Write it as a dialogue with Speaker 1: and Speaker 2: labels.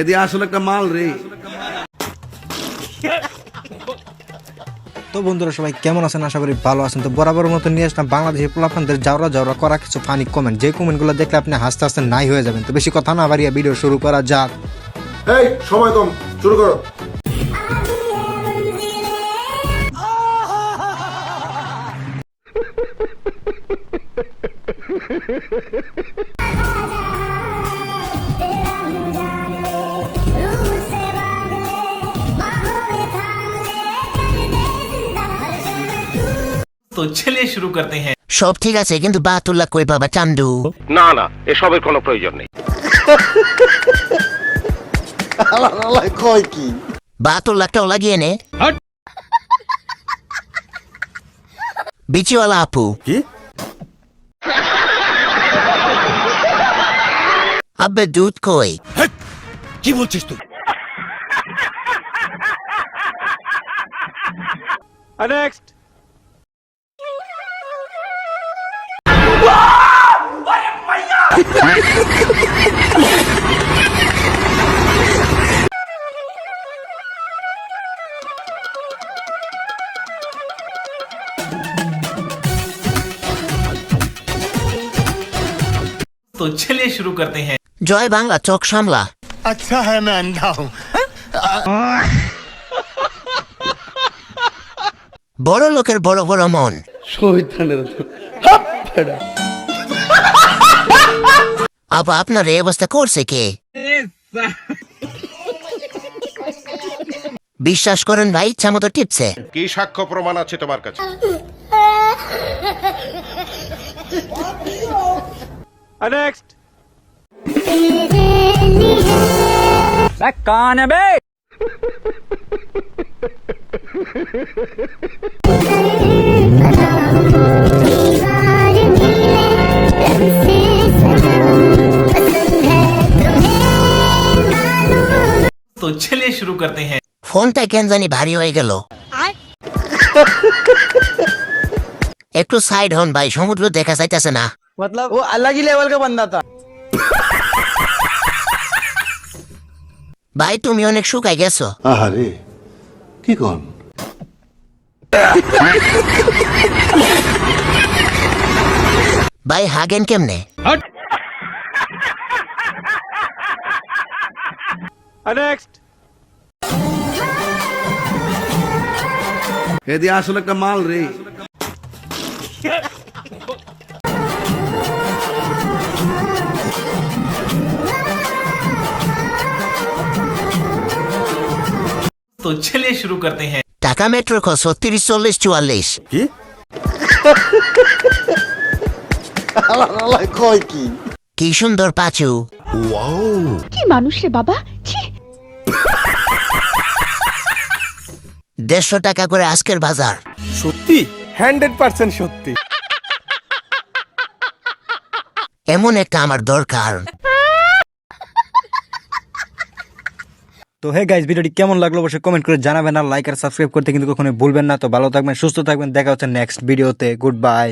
Speaker 1: এদি আসলে একটা মাল রে।
Speaker 2: তো বন্ধুরা সবাই কেমন আছেন? আশা করি ভালো আছেন। তো বরাবর মতো নিয়ে আসলাম বাংলাদেশের পোলাপানদের যাওরা করা কিছু ফানি কমেন্ট, যে কমেন্টগুলো দেখলে আপনি হাসতে হাসতে নাই হয়ে যাবেন। তো বেশি কথা না বাড়িয়ে ভিডিও শুরু করা যাক।
Speaker 3: এই সময় কম, শুরু করো।
Speaker 4: तो चलिए शुरू करते हैं।
Speaker 5: সব ঠিক আছে, কিন্তু বাতুল্লাহ কই বাবা চান্দু?
Speaker 6: না না, এসবের কোনো প্রয়োজন নেই।
Speaker 3: কয় কি
Speaker 5: বাতুল্লাহটাও লাগিয়ে নে। বিচিওয়ালা আপু
Speaker 3: কি?
Speaker 5: আব্বে দুধ কই?
Speaker 3: কি বলছিস তুই?
Speaker 4: नेक्स्ट। तो चलिए शुरू करते हैं।
Speaker 5: জয় বাংলা, চোখ সামলা।
Speaker 3: আচ্ছা হ্যাঁ, मैं अंधा हूं।
Speaker 5: বড় লোকের বড় বড় মন। আপা আপনার এই অবস্থা করছে কে? বিশ্বাস করেন ভাই, ইচ্ছা মতো টিপছে।
Speaker 6: কি সাক্ষ্য প্রমাণ আছে তোমার কাছে?
Speaker 4: नेक्स्ट। तो चलिए शुरू करते हैं।
Speaker 5: ফোনটা কেন জানি ভারী হয়ে গেল। একটু সাইড হন ভাই, সমুদ্র দেখা যাইতেছে না।
Speaker 7: मतलब वो अलग ही लेवल का बंदा था।
Speaker 5: ভাই তুমি অনেক শুকাই গেছো।
Speaker 3: আহারে কি কোন?
Speaker 5: ভাই হাগেন কেমনে?
Speaker 4: नेक्स्ट।
Speaker 1: এদি আসলে একটা মাল রে।
Speaker 4: तो चलिए शुरू करते हैं।
Speaker 5: ঢাকা মেট্রো খরচ 30, 40, 44।
Speaker 3: কি? কয় কি?
Speaker 5: কি সুন্দর পাচু।
Speaker 8: কি মানুষ রে বাবা, ছি।
Speaker 5: 150 টাকা করে আজকের বাজার।
Speaker 7: সত্যি 100% সত্যি।
Speaker 5: এমন একটা আমার দরকার।
Speaker 2: তো হে গাইস, ভিডিওটি কেমন লাগলো অবশ্যই কমেন্ট করে জানাবেন, আর লাইক আর সাবস্ক্রাইব করতে কিন্তু কখনোই ভুলবেন না। তো ভালো থাকবেন, সুস্থ থাকবেন, দেখা হচ্ছে নেক্সট ভিডিওতে। Good bye.